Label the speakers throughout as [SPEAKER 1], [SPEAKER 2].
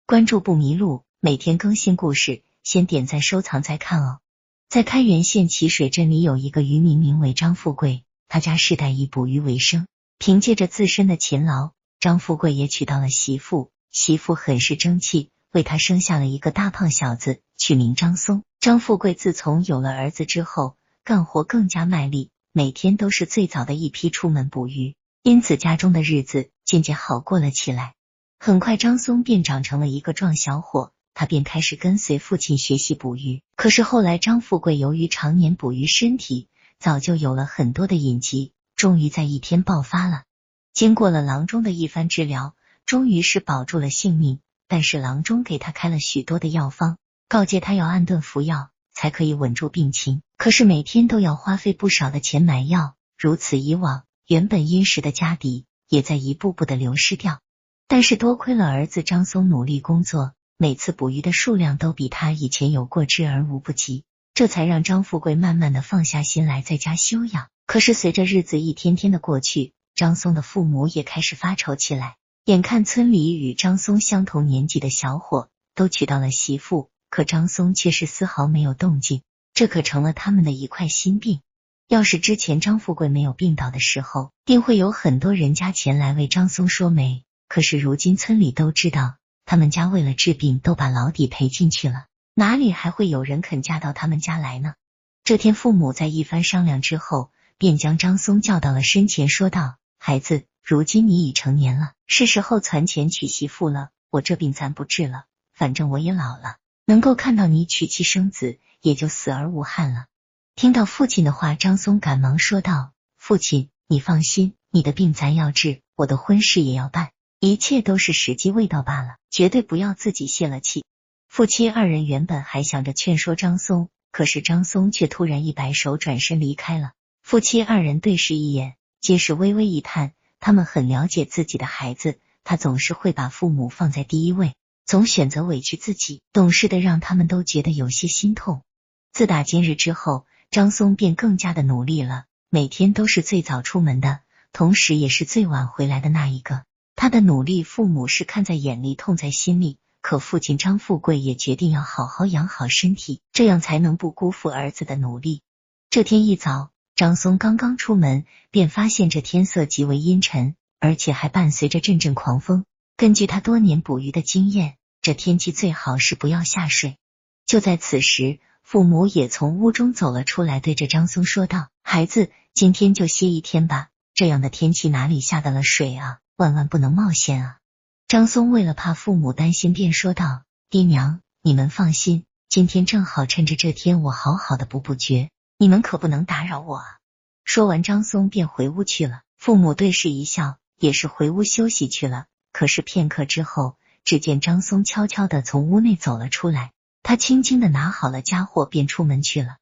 [SPEAKER 1] 关注不迷路，每天更新故事，先点赞收藏再看哦。在开原县齐水镇里有一个渔民，名为张富贵，他家世代以捕鱼为生，凭借着自身的勤劳，张富贵也娶到了媳妇，媳妇很是争气，为他生下了一个大胖小子，取名张松。张富贵自从有了儿子之后，干活更加卖力，每天都是最早的一批出门捕鱼，因此家中的日子渐渐好过了起来。很快张松便长成了一个壮小伙，他便开始跟随父亲学习捕鱼。可是后来张富贵由于常年捕鱼，身体早就有了很多的隐疾，终于在一天爆发了。经过了郎中的一番治疗，终于是保住了性命，但是郎中给他开了许多的药方，告诫他要按顿服药，才可以稳住病情。可是每天都要花费不少的钱买药，如此以往，原本殷实的家底也在一步步的流失掉。但是多亏了儿子张松努力工作，每次捕鱼的数量都比他以前有过之而无不及，这才让张富贵慢慢的放下心来在家休养。可是随着日子一天天的过去，张松的父母也开始发愁起来，眼看村里与张松相同年纪的小伙都娶到了媳妇，可张松却是丝毫没有动静，这可成了他们的一块心病。要是之前张富贵没有病倒的时候，定会有很多人家前来为张松说媒，可是如今村里都知道，他们家为了治病都把老底赔进去了，哪里还会有人肯嫁到他们家来呢？这天父母在一番商量之后，便将张松叫到了身前，说道：孩子，如今你已成年了，是时候攒钱娶媳妇了，我这病暂不治了，反正我也老了，能够看到你娶妻生子，也就死而无憾了。听到父亲的话，张松赶忙说道：父亲，你放心，你的病咱要治，我的婚事也要办，一切都是时机未到罢了，绝对不要自己泄了气。夫妻二人原本还想着劝说张松，可是张松却突然一摆手，转身离开了。夫妻二人对视一眼，皆是微微一叹，他们很了解自己的孩子，他总是会把父母放在第一位，总选择委屈自己，懂事的让他们都觉得有些心痛。自打今日之后，张松便更加的努力了，每天都是最早出门的，同时也是最晚回来的那一个。他的努力父母是看在眼里，痛在心里，可父亲张富贵也决定要好好养好身体，这样才能不辜负儿子的努力。这天一早，张松刚刚出门，便发现这天色极为阴沉，而且还伴随着阵阵狂风。根据他多年捕鱼的经验，这天气最好是不要下水。就在此时，父母也从屋中走了出来，对着张松说道：孩子，今天就歇一天吧，这样的天气哪里下得了水啊，万万不能冒险啊。张松为了怕父母担心，便说道：爹娘，你们放心，今天正好趁着这天我好好的补觉，你们可不能打扰我啊。说完，张松便回屋去了。父母对视一笑，也是回屋休息去了。可是片刻之后，只见张松悄悄地从屋内走了出来，他轻轻地拿好了家伙便出门去了。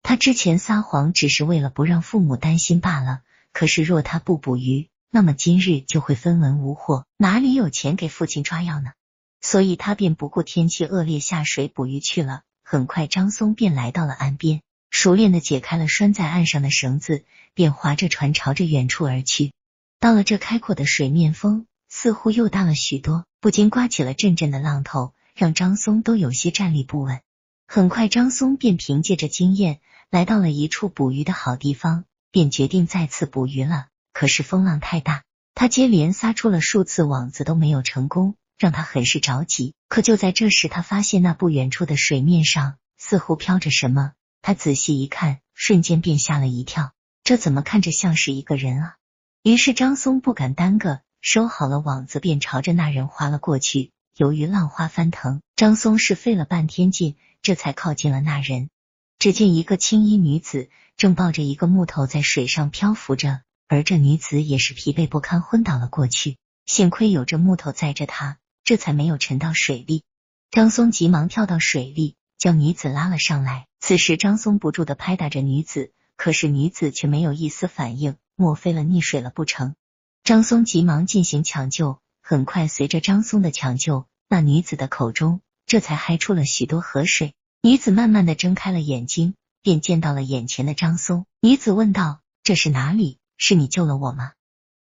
[SPEAKER 1] 他之前撒谎只是为了不让父母担心罢了，可是若他不捕鱼，那么今日就会分文无获，哪里有钱给父亲抓药呢？所以他便不顾天气恶劣下水捕鱼去了。很快张松便来到了岸边，熟练地解开了拴在岸上的绳子，便划着船朝着远处而去。到了这开阔的水面，风似乎又大了许多，不禁刮起了阵阵的浪头，让张松都有些站立不稳。很快张松便凭借着经验来到了一处捕鱼的好地方，便决定再次捕鱼了。可是风浪太大，他接连撒出了数次网子都没有成功，让他很是着急。可就在这时，他发现那不远处的水面上似乎飘着什么，他仔细一看，瞬间便吓了一跳，这怎么看着像是一个人啊？于是张松不敢耽搁，收好了网子便朝着那人划了过去。由于浪花翻腾，张松是费了半天劲，这才靠近了那人。只见一个青衣女子正抱着一个木头在水上漂浮着，而这女子也是疲惫不堪，昏倒了过去。幸亏有着木头载着她，这才没有沉到水里。张松急忙跳到水里，将女子拉了上来。此时张松不住地拍打着女子，可是女子却没有一丝反应，莫非了溺水了不成？张松急忙进行抢救，很快随着张松的抢救，那女子的口中这才嗨出了许多河水。女子慢慢地睁开了眼睛，便见到了眼前的张松。女子问道：这是哪里？是你救了我吗？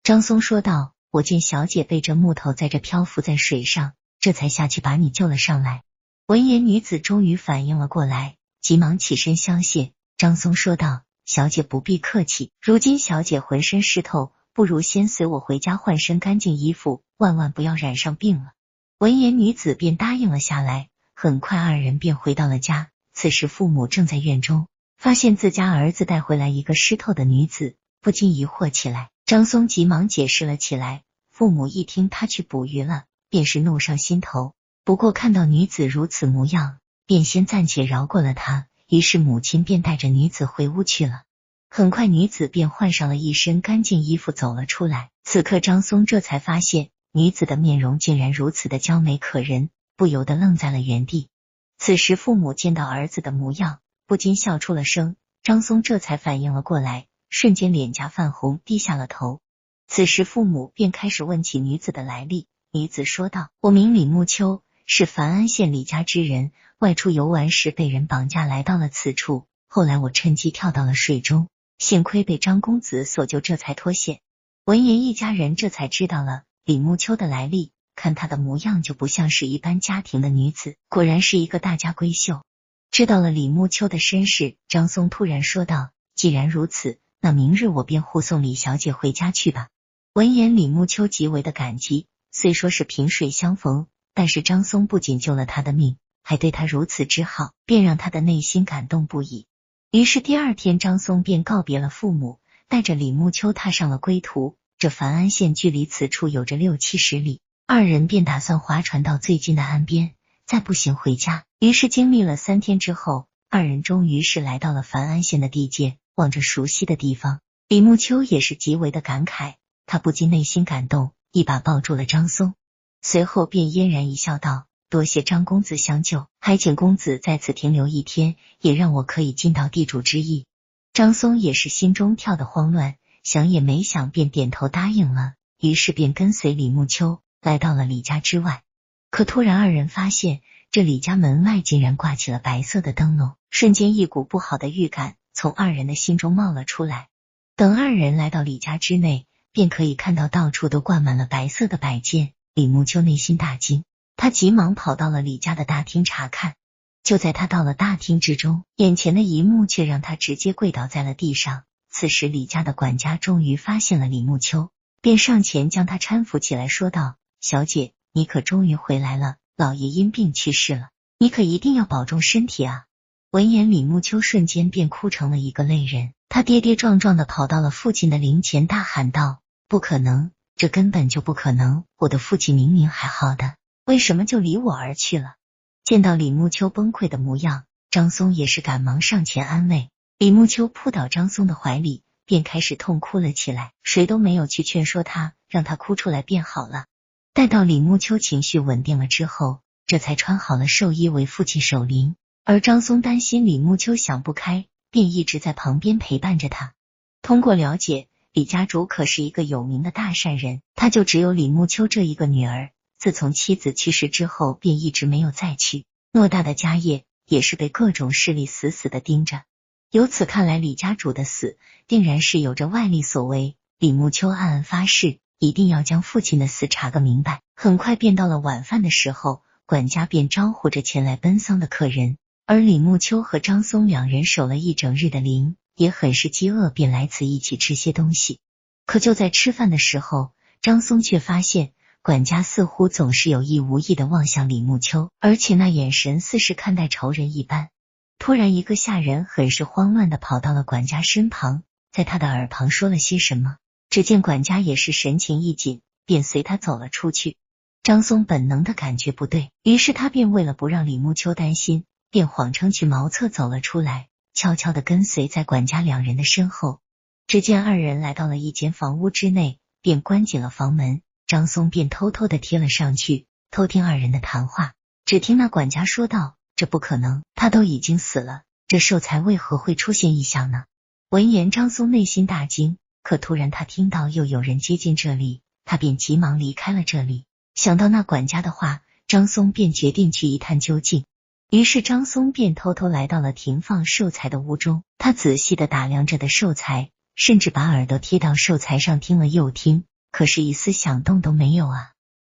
[SPEAKER 1] 张松说道：我见小姐被这木头载着漂浮在水上，这才下去把你救了上来。闻言，女子终于反应了过来，急忙起身相谢。张松说道：小姐不必客气，如今小姐浑身湿透，不如先随我回家换身干净衣服，万万不要染上病了。闻言，女子便答应了下来。很快二人便回到了家，此时父母正在院中，发现自家儿子带回来一个湿透的女子，不禁疑惑起来。张松急忙解释了起来，父母一听他去捕鱼了，便是怒上心头，不过看到女子如此模样，便先暂且饶过了他，于是母亲便带着女子回屋去了。很快女子便换上了一身干净衣服走了出来，此刻张松这才发现女子的面容竟然如此的娇美可人，不由得愣在了原地。此时父母见到儿子的模样，不禁笑出了声，张松这才反应了过来，瞬间脸颊泛红，低下了头。此时父母便开始问起女子的来历，女子说道：我名李木秋，是樊安县李家之人，外出游玩时被人绑架来到了此处，后来我趁机跳到了水中，幸亏被张公子所救，这才脱险。闻言一家人这才知道了李木秋的来历，看她的模样就不像是一般家庭的女子，果然是一个大家闺秀。知道了李木秋的身世，张松突然说道：既然如此，那明日我便护送李小姐回家去吧。闻言李木秋极为的感激，虽说是萍水相逢，但是张松不仅救了他的命，还对他如此之好，便让他的内心感动不已。于是第二天张松便告别了父母，带着李木秋踏上了归途。这樊安县距离此处有着60-70里，二人便打算划船到最近的岸边，再步行回家。于是经历了3天之后，二人终于是来到了樊安县的地界，望着熟悉的地方，李木秋也是极为的感慨，他不禁内心感动，一把抱住了张松，随后便嫣然一笑道：多谢张公子相救，还请公子在此停留1天，也让我可以尽到地主之谊。张松也是心中跳得慌乱，想也没想便点头答应了，于是便跟随李木秋来到了李家之外。可突然二人发现这李家门外竟然挂起了白色的灯笼，瞬间一股不好的预感从二人的心中冒了出来。等二人来到李家之内，便可以看到到处都挂满了白色的摆件。李木秋内心大惊，他急忙跑到了李家的大厅查看。就在他到了大厅之中，眼前的一幕却让他直接跪倒在了地上。此时李家的管家终于发现了李木秋，便上前将他搀扶起来，说道：小姐，你可终于回来了，老爷因病去世了，你可一定要保重身体啊。闻言李木秋瞬间便哭成了一个泪人，他跌跌撞撞地跑到了父亲的灵前，大喊道：不可能，这根本就不可能，我的父亲明明还好的，为什么就离我而去了？见到李木秋崩溃的模样，张松也是赶忙上前安慰。李木秋扑倒张松的怀里，便开始痛哭了起来，谁都没有去劝说他，让他哭出来便好了。待到李木秋情绪稳定了之后，这才穿好了寿衣为父亲守灵。而张松担心李木秋想不开，便一直在旁边陪伴着他。通过了解，李家主可是一个有名的大善人，他就只有李木秋这一个女儿，自从妻子去世之后便一直没有再娶，偌大的家业也是被各种势力死死的盯着。由此看来，李家主的死定然是有着外力所为。李木秋暗暗发誓，一定要将父亲的死查个明白。很快便到了晚饭的时候，管家便招呼着前来奔丧的客人，而李木秋和张松两人守了一整日的灵，也很是饥饿，便来此一起吃些东西。可就在吃饭的时候，张松却发现管家似乎总是有意无意的望向李木秋，而且那眼神似是看待仇人一般。突然一个下人很是慌乱的跑到了管家身旁，在他的耳旁说了些什么，只见管家也是神情一紧，便随他走了出去。张松本能的感觉不对，于是他便为了不让李木秋担心，便谎称去茅厕走了出来，悄悄的跟随在管家两人的身后。只见二人来到了一间房屋之内，便关紧了房门，张松便偷偷的贴了上去，偷听二人的谈话。只听那管家说道：这不可能，他都已经死了，这寿材为何会出现异象呢？闻言张松内心大惊，可突然他听到又有人接近这里，他便急忙离开了这里。想到那管家的话，张松便决定去一探究竟。于是张松便偷偷来到了停放寿材的屋中，他仔细的打量着的寿材，甚至把耳朵贴到寿材上听了又听，可是一丝响动都没有啊。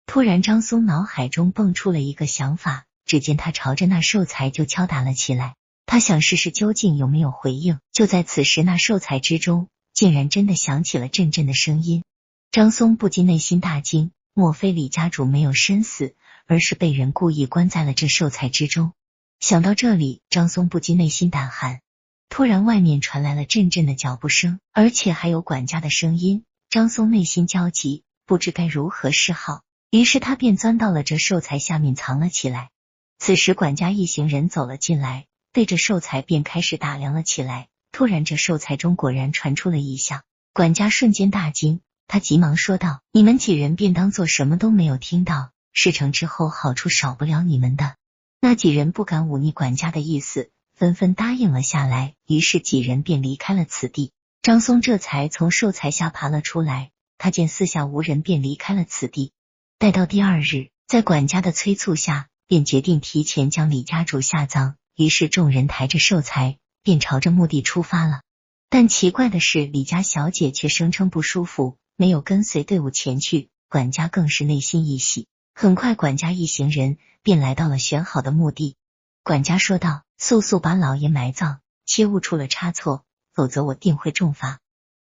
[SPEAKER 1] 突然张松脑海中蹦出了一个想法，只见他朝着那寿材就敲打了起来，他想试试究竟有没有回应。就在此时，那寿材之中竟然真的响起了阵阵的声音。张松不禁内心大惊，莫非李家主没有身死，而是被人故意关在了这寿材之中？想到这里，张松不禁内心胆寒。突然外面传来了阵阵的脚步声，而且还有管家的声音。张松内心焦急，不知该如何是好，于是他便钻到了这寿材下面藏了起来。此时管家一行人走了进来，对着寿材便开始打量了起来。突然这寿材中果然传出了异响，管家瞬间大惊，他急忙说道：你们几人便当做什么都没有听到，事成之后好处少不了你们的。那几人不敢忤逆管家的意思，纷纷答应了下来，于是几人便离开了此地。张松这才从寿材下爬了出来，他见四下无人，便离开了此地。待到第二日，在管家的催促下，便决定提前将李家主下葬，于是众人抬着寿材便朝着墓地出发了。但奇怪的是，李家小姐却声称不舒服，没有跟随队伍前去，管家更是内心一喜。很快管家一行人便来到了选好的墓地。管家说道：速速把老爷埋葬，切勿出了差错，否则我定会重罚。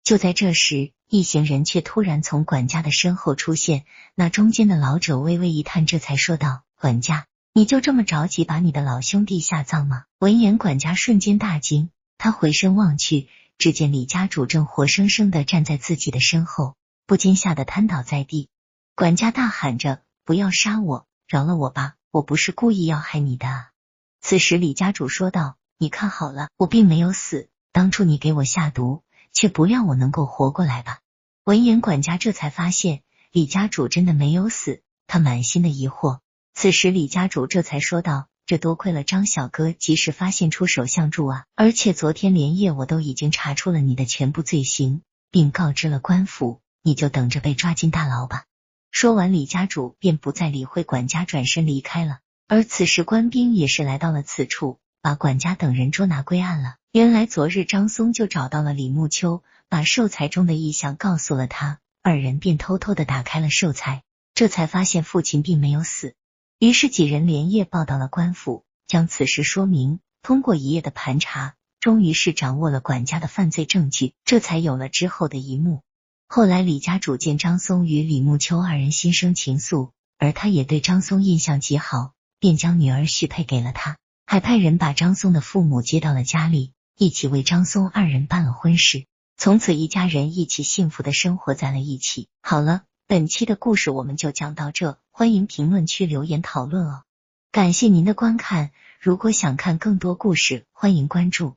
[SPEAKER 1] 就在这时，一行人却突然从管家的身后出现，那中间的老者微微一叹，这才说道：管家，你就这么着急把你的老兄弟下葬吗？闻言管家瞬间大惊，他回身望去，只见李家主正活生生的站在自己的身后，不禁吓得瘫倒在地。管家大喊着：不要杀我，饶了我吧，我不是故意要害你的啊。此时李家主说道：你看好了，我并没有死，当初你给我下毒，却不料我能够活过来吧。闻言管家这才发现李家主真的没有死，他满心的疑惑。此时李家主这才说道：这多亏了张小哥及时发现出手相助啊，而且昨天连夜我都已经查出了你的全部罪行，并告知了官府，你就等着被抓进大牢吧。说完，李家主便不再理会管家，转身离开了。而此时官兵也是来到了此处，把管家等人捉拿归案了。原来昨日张松就找到了李木秋，把寿材中的异象告诉了他，二人便偷偷的打开了寿材，这才发现父亲并没有死。于是几人连夜报到了官府，将此事说明。通过一夜的盘查，终于是掌握了管家的犯罪证据，这才有了之后的一幕。后来李家主见张松与李木秋二人心生情愫，而他也对张松印象极好，便将女儿许配给了他，还派人把张松的父母接到了家里，一起为张松二人办了婚事。从此一家人一起幸福的生活在了一起。好了，本期的故事我们就讲到这，欢迎评论区留言讨论哦。感谢您的观看，如果想看更多故事，欢迎关注。